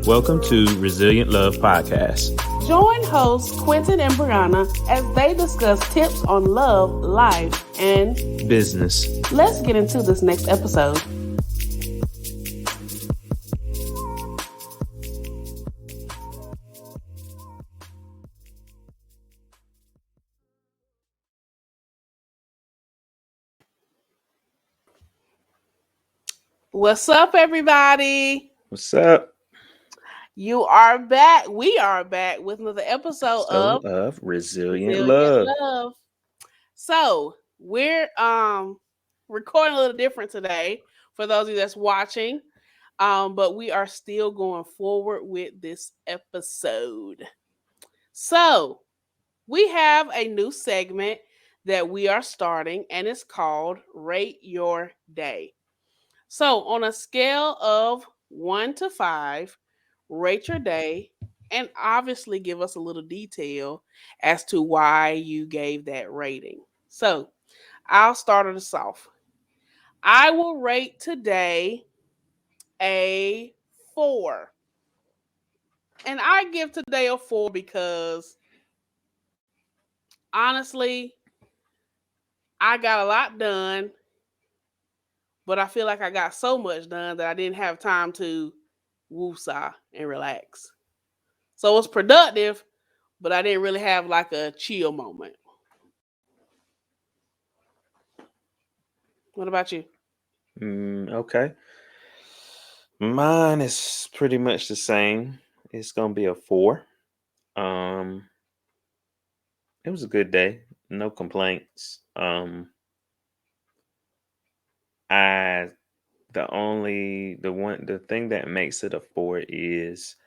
Welcome to Resilient Love Podcast. Join hosts Quinton and Breonna as they discuss tips on love, life, and business. Let's get into this next episode. What's up, everybody? What's up? You are back. We are back with another episode of Resilient Love. So we're recording a little different today for those of you that's watching. But we are still going forward with this episode. So we have a new segment that we are starting, and it's called Rate Your Day. So on a scale of 1 to 5, rate your day and obviously give us a little detail as to why you gave that rating. So I'll start us off. I will rate today a 4. And I give today a 4 because honestly, I got a lot done, but I feel like I got so much done that I didn't have time to woosah and relax. So it was productive, but I didn't really have like a chill moment. What about you? Okay. Mine is pretty much the same. It's gonna be a 4. It was a good day. No complaints. I the thing that makes it a 4 is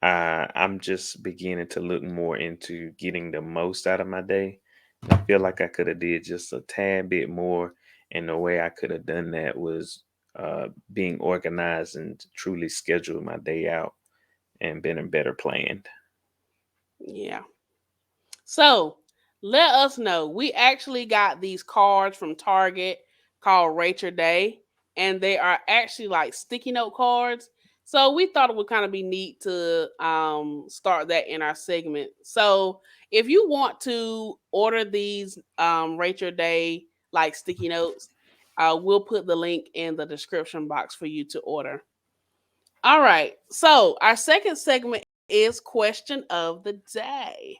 I'm just beginning to look more into getting the most out of my day. I feel like I could have did just a tad bit more, and the way I could have done that was being organized and truly scheduled my day out and been better planned. Yeah. So let us know. We actually got these cards from Target called Rate Your Day, and they are actually like sticky note cards. So we thought it would kind of be neat to start that in our segment. So if you want to order these Rate Your Day like sticky notes, we'll put the link in the description box for you to order. All right. So our second segment is question of the day.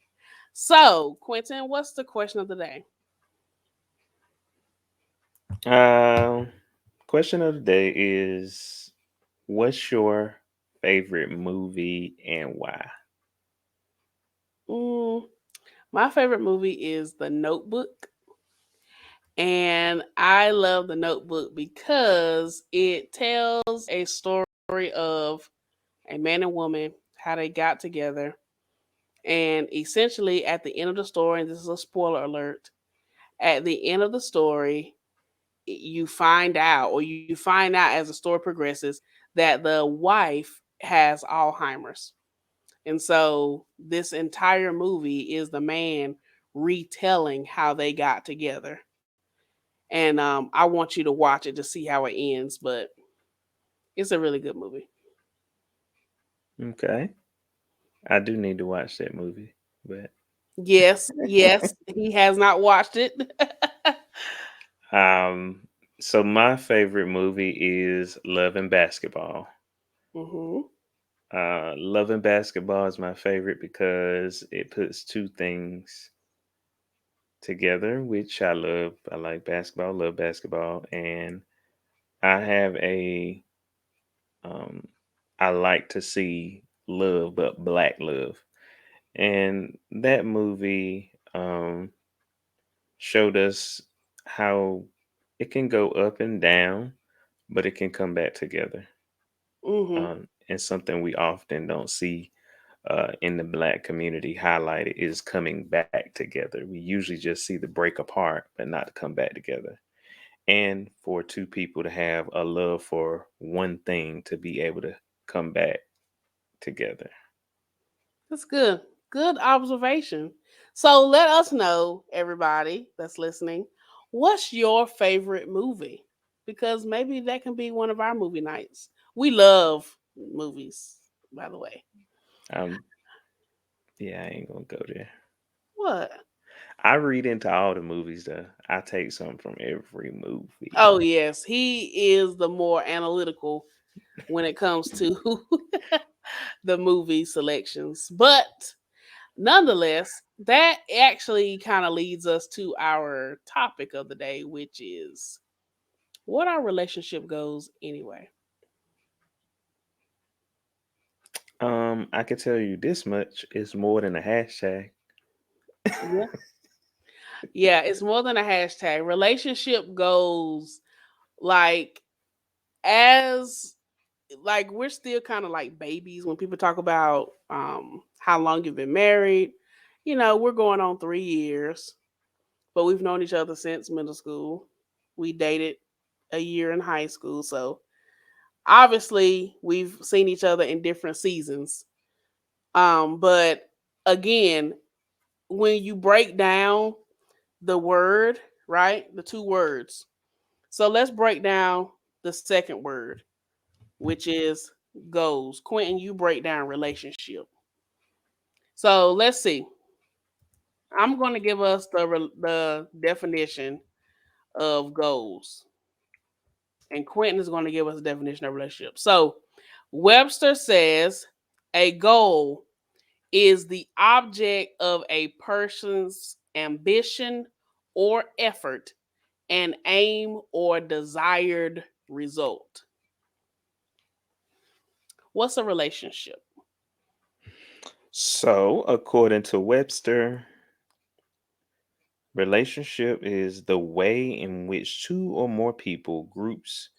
So, Quinton, what's the question of the day? Question of the day is, what's your favorite movie and why? My favorite movie is The Notebook. And I love The Notebook because it tells a story of a man and woman, how they got together. And essentially, at the end of the story, and this is a spoiler alert, at the end of the story, you find out, or you find out as the story progresses, that the wife has Alzheimer's. And so this entire movie is the man retelling how they got together. And I want you to watch it to see how it ends, but it's a really good movie. Okay. I do need to watch that movie, but Yes, he has not watched it. Um, so my favorite movie is Love and Basketball. hmm Love and Basketball is my favorite because it puts two things together, which I love. I like basketball, love basketball, and I have a um, I like to see love, but black love, and that movie showed us how it can go up and down, but it can come back together. hmm And something we often don't see in the black community highlighted is coming back together. We usually just see the break apart, but not to come back together. And for two people to have a love for one thing to be able to come back together. That's good. Good observation. So let us know, everybody that's listening, what's your favorite movie? Because maybe that can be one of our movie nights. We love movies. by the way. Um, yeah, I ain't gonna go there. What? I read into all the movies though. I take something from every movie. Oh yes, he is the more analytical when it comes to the movie selections. But nonetheless, that actually kind of leads us to our topic of the day, which is what our relationship goals anyway. I can tell you this much: it's more than a hashtag. Yeah. Yeah, it's more than a hashtag. Relationship goals, like, as like we're still kind of like babies when people talk about how long you've been married. You know, we're going on 3 years, but we've known each other since middle school. We dated a year in high school, so obviously we've seen each other in different seasons. But again, when you break down the word, right, the two words. So let's break down the second word, which is goals. Quentin, you break down relationship. So let's see. I'm going to give us the definition of goals, and Quentin is going to give us a definition of relationship. So Webster says a goal is the object of a person's ambition or effort, an aim or desired result. What's a relationship? So, according to Webster, relationship is the way in which two or more people, groups,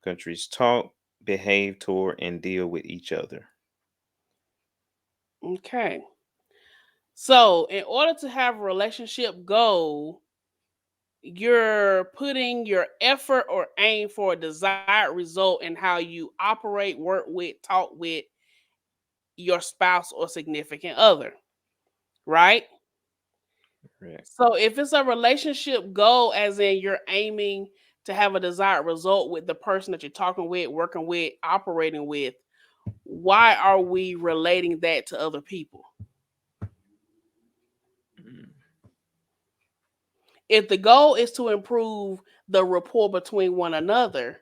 countries talk, behave toward, and deal with each other. Okay. So, in order to have a relationship goal, you're putting your effort or aim for a desired result in how you operate, work with, talk with your spouse or significant other, right? Right. So, if it's a relationship goal, as in you're aiming to have a desired result with the person that you're talking with, working with, operating with, why are we relating that to other people? Mm. If the goal is to improve the rapport between one another,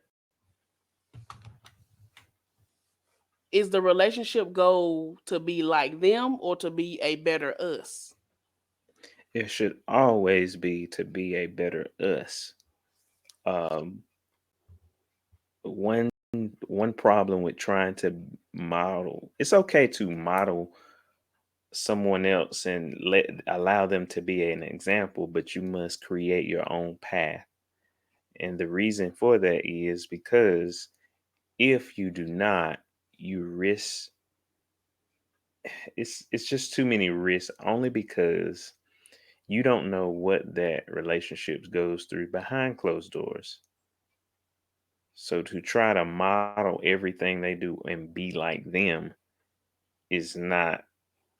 is the relationship goal to be like them or to be a better us? It should always be to be a better us. Um, one one problem with trying to model, it's okay to model someone else and let allow them to be an example, but you must create your own path. And the reason for that is because if you do not, you risk, it's just too many risks, only because you don't know what that relationship goes through behind closed doors. So to try to model everything they do and be like them is not,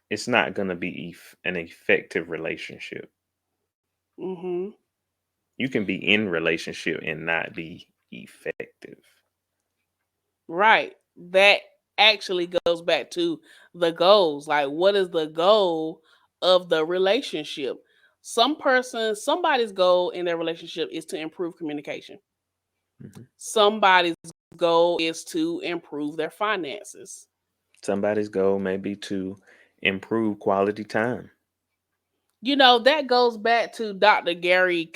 it's not going to be an effective relationship. Hmm. You can be in relationship and not be effective. Right. That actually goes back to the goals. Like, what is the goal of the relationship? Somebody's goal in their relationship is to improve communication. Mhm. Somebody's goal is to improve their finances. Somebody's goal may be to improve quality time. You know, that goes back to Dr. Gary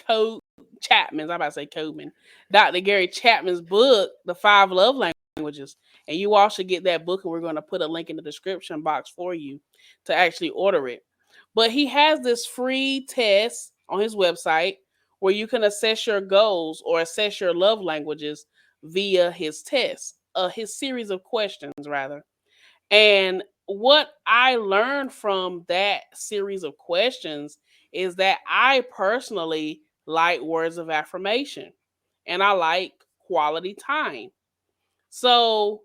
Chapman's, I'm about to say Coleman, Dr. Gary Chapman's book, The Five Love Languages. And you all should get that book, and we're going to put a link in the description box for you to actually order it. But he has this free test on his website where you can assess your goals or assess your love languages via his test, his series of questions, rather. And what I learned from that series of questions is that I personally like words of affirmation and I like quality time. So,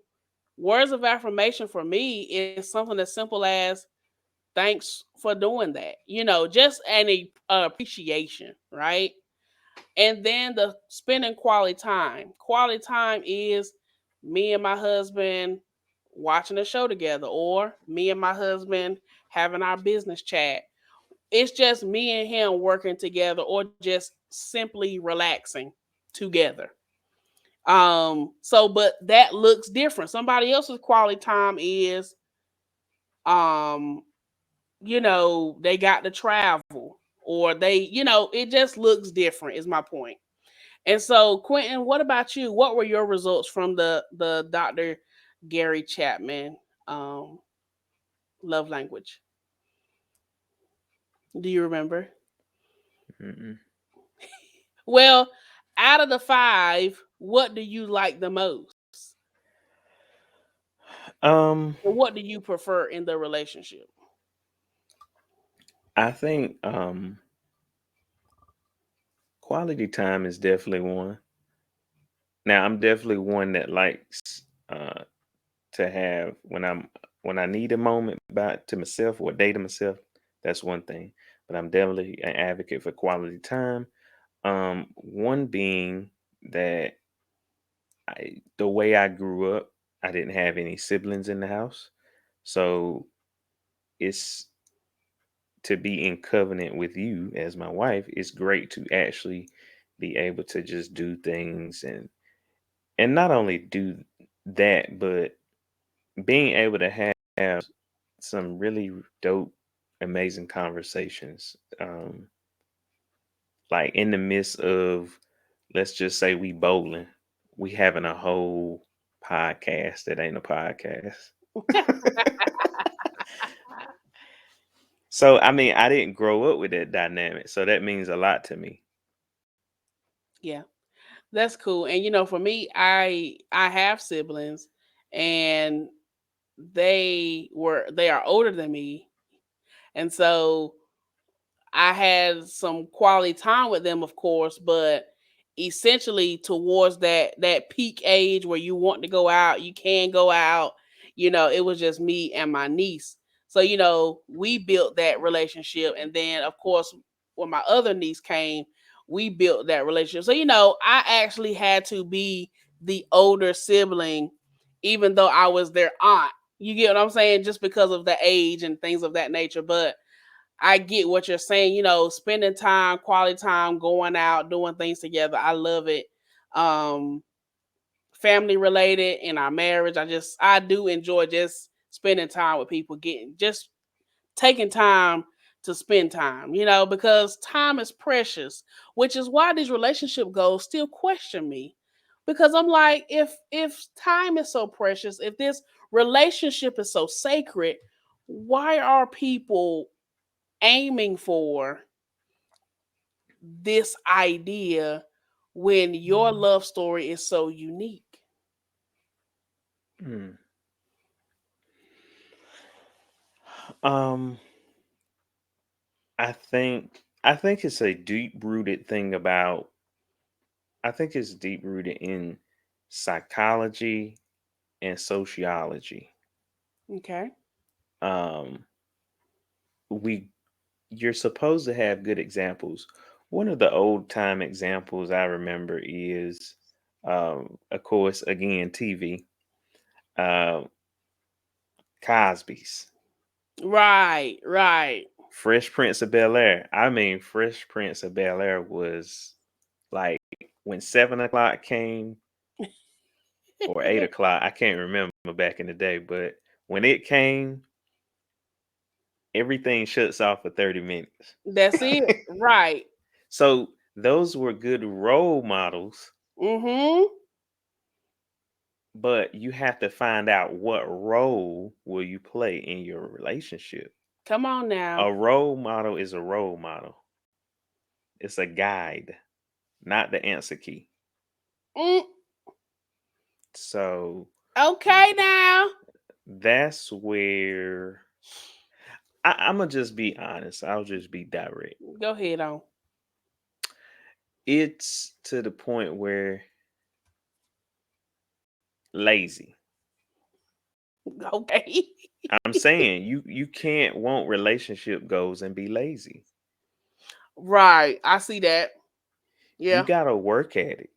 words of affirmation for me is something as simple as thanks for doing that, just an appreciation, right? And then the spending quality time. Quality time is me and my husband watching a show together, or me and my husband having our business chat. It's just me and him working together, or just simply relaxing together. So but that looks different. Somebody else's quality time is um they got to travel, or it just looks different is my point. And so, Quentin, what about you? What were your results from the Dr. Gary Chapman um love language? Do you remember? Mm-mm. Well, out of the five, what do you like the most? Um, Or what do you prefer in the relationship? I think quality time is definitely one. Now, I'm definitely one that likes to have when I need a moment back to myself or a day to myself. That's one thing. But I'm definitely an advocate for quality time. One being that the way I grew up, I didn't have any siblings in the house, so it's to be in covenant with you as my wife. It's great to actually be able to just do things and not only do that, but being able to have some really dope, amazing conversations. Like in the midst of, let's just say we bowling, we having a whole podcast that ain't a podcast. So I mean, I didn't grow up with that dynamic, so that means a lot to me. Yeah, that's cool. And for me, I have siblings, and they are older than me, and so I had some quality time with them, of course, but essentially towards that peak age where you want to go out, you can go out. It was just me and my niece. So we built that relationship, and then of course when my other niece came, we built that relationship. So I actually had to be the older sibling, even though I was their aunt. You get what I'm saying? Just because of the age and things of that nature, but I get what you're saying, spending time, quality time, going out, doing things together. I love it. Um, Family related in our marriage. I do enjoy just spending time with people, getting just taking time to spend time, because time is precious, which is why these relationship goals still question me. Because I'm like, if time is so precious, if this relationship is so sacred, why are people aiming for this idea when your love story is so unique? Hmm. Um, I think it's a deep rooted thing about. I think it's deep rooted in psychology and sociology. Okay. Um, we You're supposed to have good examples. One of the old time examples I remember is, of course, again TV, uh, Cosby's, Right, right. Fresh Prince of Bel Air. I mean, Fresh Prince of Bel Air was like when 7 o'clock came or 8 o'clock. I can't remember back in the day, but when it came, everything shuts off for 30 minutes. That's it. Right. So those were good role models, Mm-hmm. but you have to find out what role will you play in your relationship. Come on now. A role model is a role model. It's a guide, not the answer key. Mm, So okay now. that's where I'm gonna just be honest. I'll just be direct. Go ahead on. It's to the point where lazy. Okay. I'm saying you can't want relationship goals and be lazy. Right. I see that. You Yeah. gotta work at it.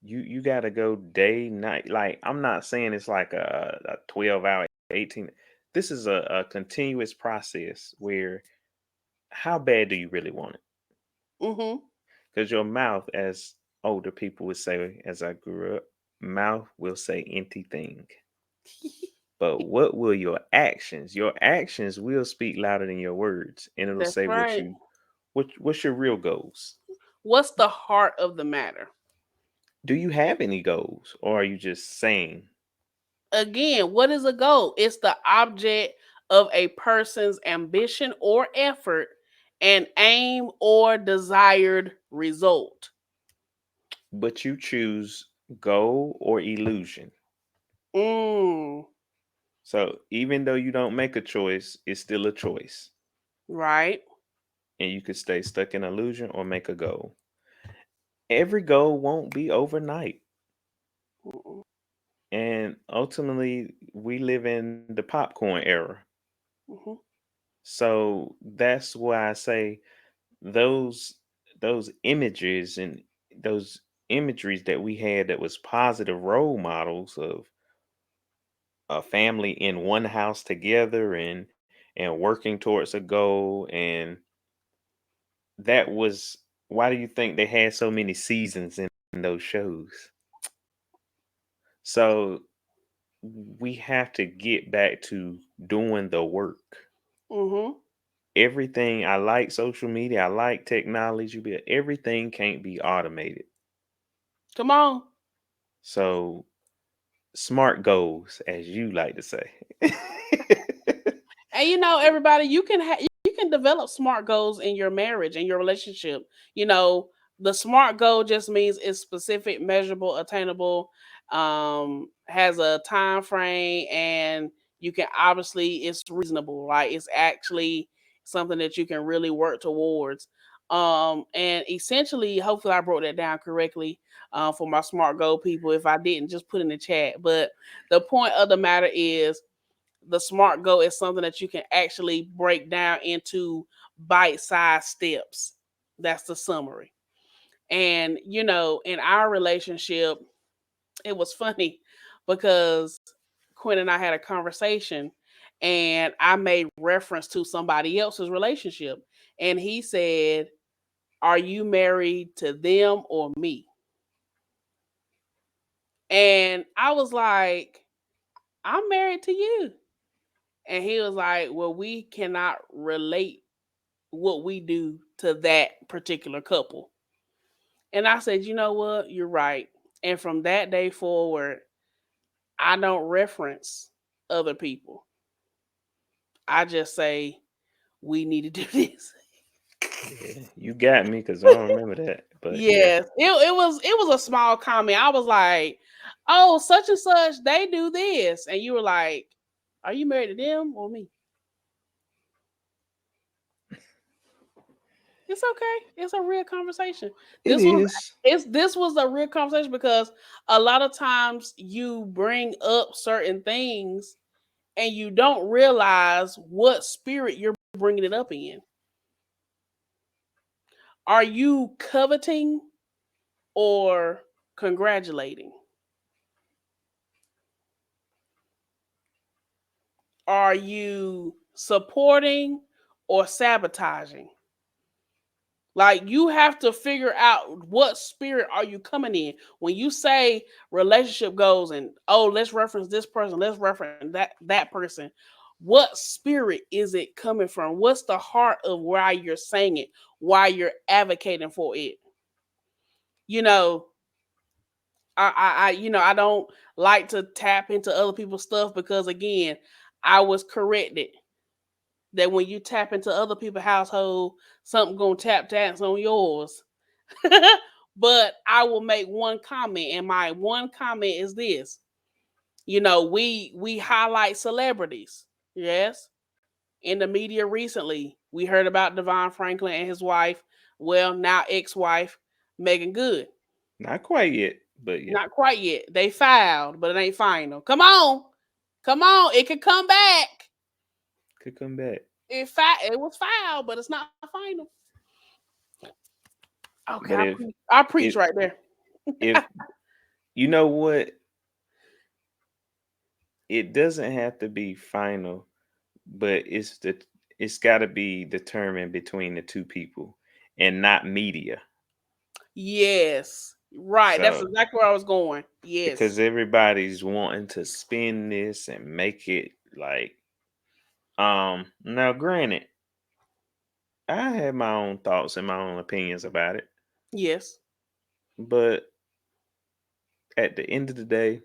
You got to go day night. Like, I'm not saying it's like a 12 hour, 18. This is a continuous process where, how bad do you really want it? Mm-hmm. Because your mouth, as older people would say, as I grew up, mouth will say empty thing. But what will your actions? Your actions will speak louder than your words, and it'll That's say right. what's your real goals. What's the heart of the matter? Do you have any goals, or are you just saying? Again, what is a goal? It's the object of a person's ambition or effort, an aim or desired result. But you choose goal or illusion. Mm, So even though you don't make a choice, it's still a choice. right. And you could stay stuck in illusion or make a goal. Every goal won't be overnight. Mm-mm, And ultimately, we live in the popcorn era. mhm, So that's why I say those those images and those imageries that we had that was positive role models of a family in one house together and working towards a goal, and that was, why do you think they had so many seasons in those shows? So we have to get back to doing the work. mhm. Everything, I like social media, I like technology, but everything can't be automated. Come on. So smart goals, as you like to say. And everybody, you can develop smart goals in your marriage and your relationship. You know, the smart goal just means it's specific, measurable, attainable, has a time frame, and you can obviously it's reasonable. Like it's actually something that you can really work towards. And essentially, hopefully, I broke that down correctly for my smart goal people. If I didn't, just put in the chat. But the point of the matter is the smart goal is something that you can actually break down into bite-sized steps. That's the summary. And in our relationship, it was funny because Quinn and I had a conversation and I made reference to somebody else's relationship. And he said, "Are you married to them or me?" And I was like, "I'm married to you." And he was like, "Well, we cannot relate what we do to that particular couple." And I said, "You know what? You're right." And from that day forward, I don't reference other people. I just say, we need to do this. Yeah, you got me because I don't remember that. But yeah, Yes. It was a small comment. I was like, "Oh, such and such, they do this." And you were like, "Are you married to them or me?" It's okay. It's a real conversation. it This was is. this was a real conversation because a lot of times you bring up certain things and you don't realize what spirit you're bringing it up in. Are you coveting or congratulating? Are you supporting or sabotaging? Like you have to figure out what spirit are you coming in. When you say relationship goals and oh, let's reference this person, let's reference that person. What spirit is it coming from? What's the heart of why you're saying it? Why you're advocating for it? You know, I don't like to tap into other people's stuff because again, I was corrected that when you tap into other people's household, something gonna tap dance on yours. But I will make one comment, and my one comment is this: we highlight celebrities, yes. In the media recently, we heard about Devon Franklin and his wife, well, now ex-wife Megan Good. Not quite yet, but yeah, Not quite yet. They filed, but it ain't final. Come on, it could come back. could come back. It was filed, but it's not final. Okay, But I preach if right there. if You know what? It doesn't have to be final, but it's got to be determined between the two people and not media. Yes. Right. That's So exactly where I was going. Yes. because everybody's wanting to spin this and make it like now granted, I have my own thoughts and my own opinions about it, Yes. but at the end of the day,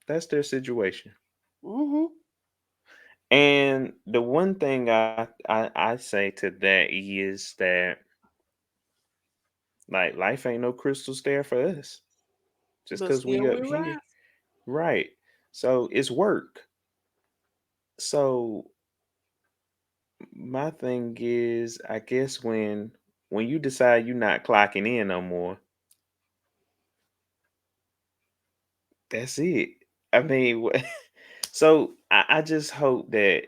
that's their situation. Mhm. And the one thing I say to that is that like life ain't no crystal stair for us. Just But because we still up we here. rise. Right. So it's work. So my thing is, I guess when you decide you're not clocking in no more, that's it. I mean, so I just hope that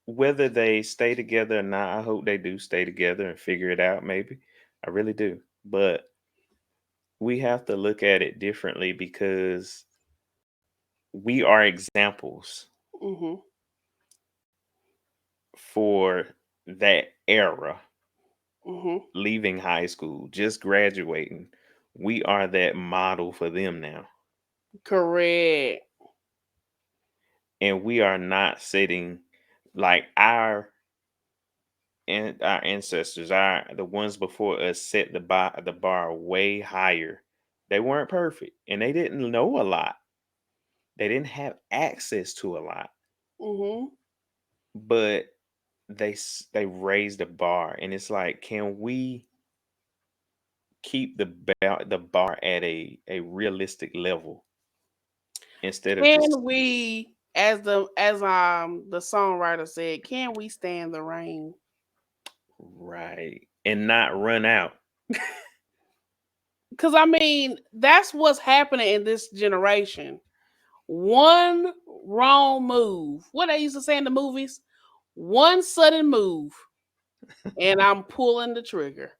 whether they stay together or not, I hope they do stay together and figure it out. Maybe I really do, but we have to look at it differently because we are examples Mhm. for that era Mhm. leaving high school, just graduating. We are that model for them now. Correct. And we are not sitting like our ancestors, the ones before us set the bar way higher. They weren't perfect and they didn't know a lot. They didn't have access to a lot, Mhm. but they raised the bar and it's like can we keep the bar at a realistic level instead of just Can we, as the songwriter said, can we stand the rain? right and not run out. Because I mean, that's what's happening in this generation. One wrong move. What they used to say in the movies? One sudden move, and I'm pulling the trigger.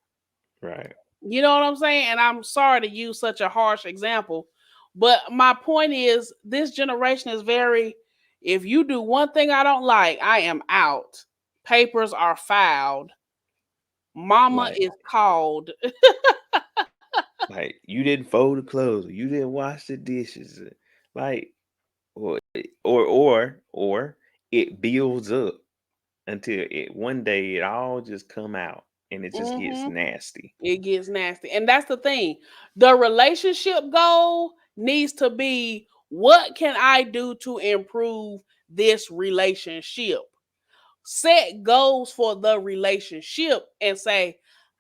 Right. You know what I'm saying? And I'm sorry to use such a harsh example, but my point is this generation is very, if you do one thing I don't like, I am out. Papers are filed. Mama Like is called. like you didn't fold the clothes, or you didn't wash the dishes, like or it builds up until it one day it all just come out and it just gets Mhm. nasty. It gets nasty. And that's the thing. The relationship goal needs to be, what can I do to improve this relationship? Set goals for the relationship and say,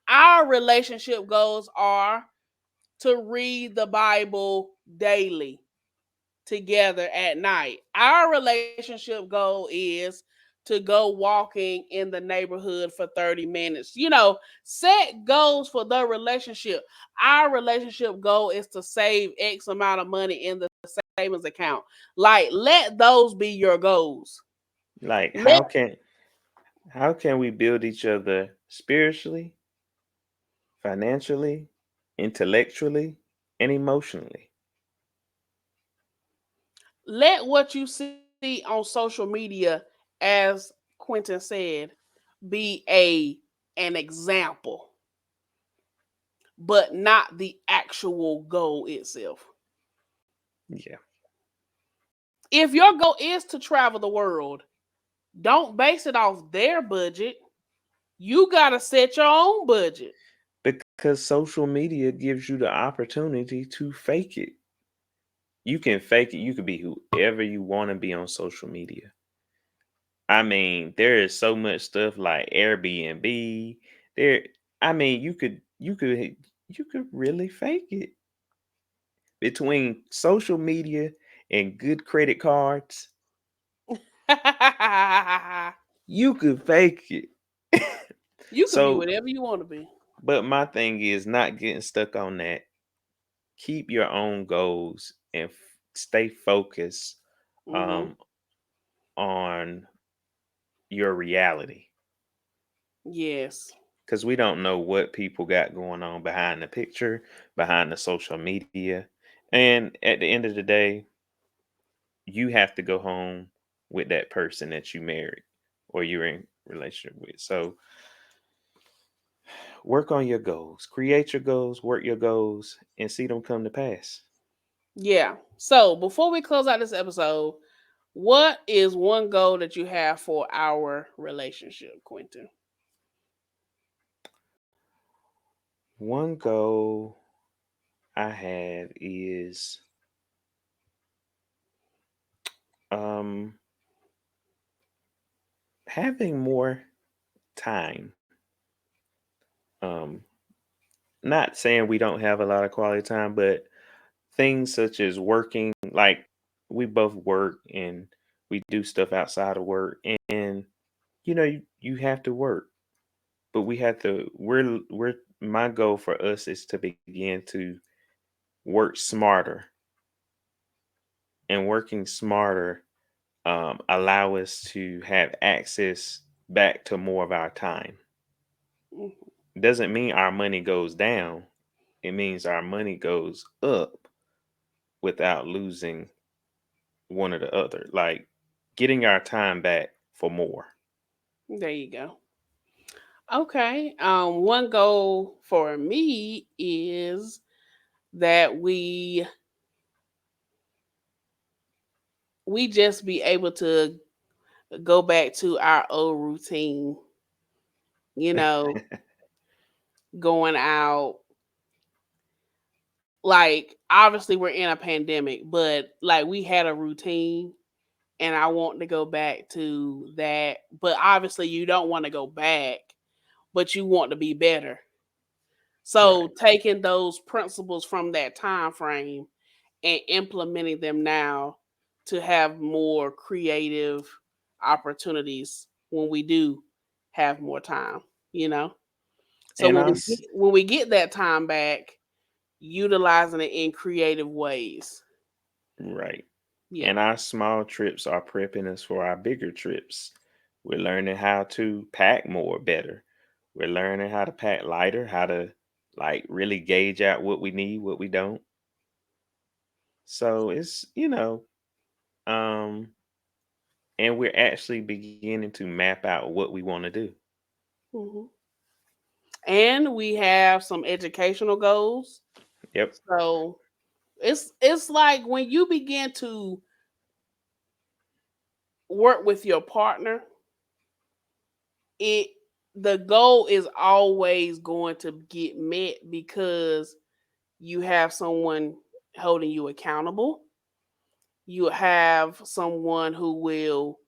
our relationship goals are to read the Bible daily together at night. Our relationship goal is to go walking in the neighborhood for 30 minutes. Set goals for the relationship. Our relationship goal is to save X amount of money in the savings account. Like, let those be your goals. Like Let how can we build each other spiritually, financially, intellectually, and emotionally? let what you see on social media, as Quentin said, be an example, but not the actual goal itself. Yeah. If your goal is to travel the world, don't base it off their budget. You got to set your own budget. Because social media gives you the opportunity to fake it. You can fake it. You could be whoever you want to be on social media. I mean, there is so much stuff like Airbnb. There, I mean, you could really fake it between social media and good credit cards. You could fake it. You could be So, whatever you want to be. but my thing is not getting stuck on that. Keep your own goals and stay focused Hmm. um, on your reality. Yes. because we don't know what people got going on behind the picture, behind the social media. And at the end of the day, you have to go home with that person that you married or you're in relationship with. So work on your goals, create your goals, work your goals, and see them come to pass. Yeah. So before we close out this episode, what is one goal that you have for our relationship, Quinton? One goal I have is um having more time. Um Not saying we don't have a lot of quality time, but things such as working, like we both work and we do stuff outside of work, and you have to work, but we have to we're my goal for us is to begin to work smarter, and working smarter allow us to have access back to more of our time. Mhm. Doesn't mean our money goes down, it means our money goes up without losing one or the other, like getting our time back for more. There you go. Okay. One goal for me is that we just be able to go back to our old routine, you know, going out. Like, obviously, we're in a pandemic, but like we had a routine, and I want to go back to that. But obviously, you don't want to go back, but you want to be better. So, Right. taking those principles from that time frame and implementing them now to have more creative opportunities when we do have more time, you know? So And when we us, when we get that time back, utilizing it in creative ways. right. Yeah. And our small trips are prepping us for our bigger trips. We're learning how to pack more better. We're learning how to pack lighter, how to like really gauge out what we need, what we don't. So it's, um, and we're actually beginning to map out what we want to do. Mhm. And we have some educational goals. Yep. So it's like when you begin to work with your partner, it the goal is always going to get met because you have someone holding you accountable. You have someone who will,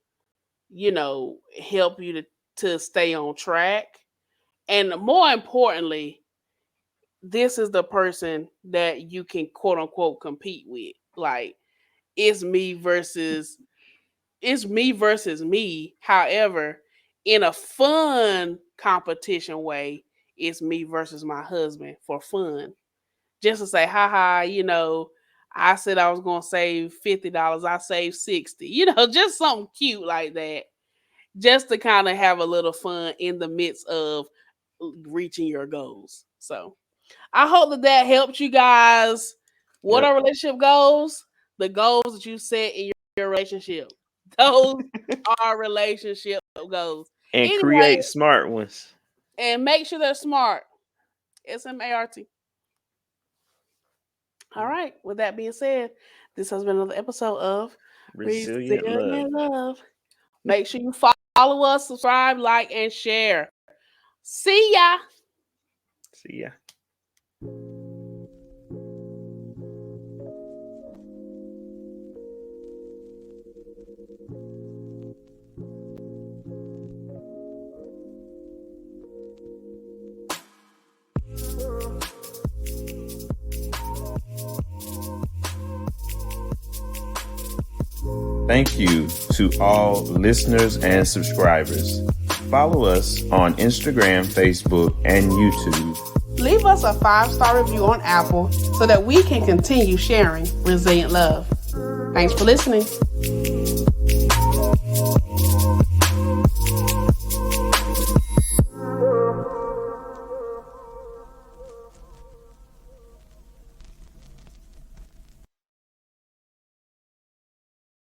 help you to stay on track. And more importantly, this is the person that you can quote unquote compete with. Like, it's me versus me. However, in a fun competition way, it's me versus my husband for fun. Just to say, haha, I said I was gonna save $50, I saved 60, just something cute like that. Just to kind of have a little fun in the midst of reaching your goals. So I hope that helped you guys. What Yep. are relationship goals? The goals that you set in your relationship. Those are relationship goals. And Anyway, create smart ones. and make sure they're smart. SMART. All right. With that being said, this has been another episode of Resilient love. Resilient Love. Make sure you follow us, subscribe, like, and share. See ya. See ya. Thank you to all listeners and subscribers. Follow us on Instagram, Facebook, and YouTube. Leave us a 5-star review on Apple so that we can continue sharing resilient love. Thanks for listening.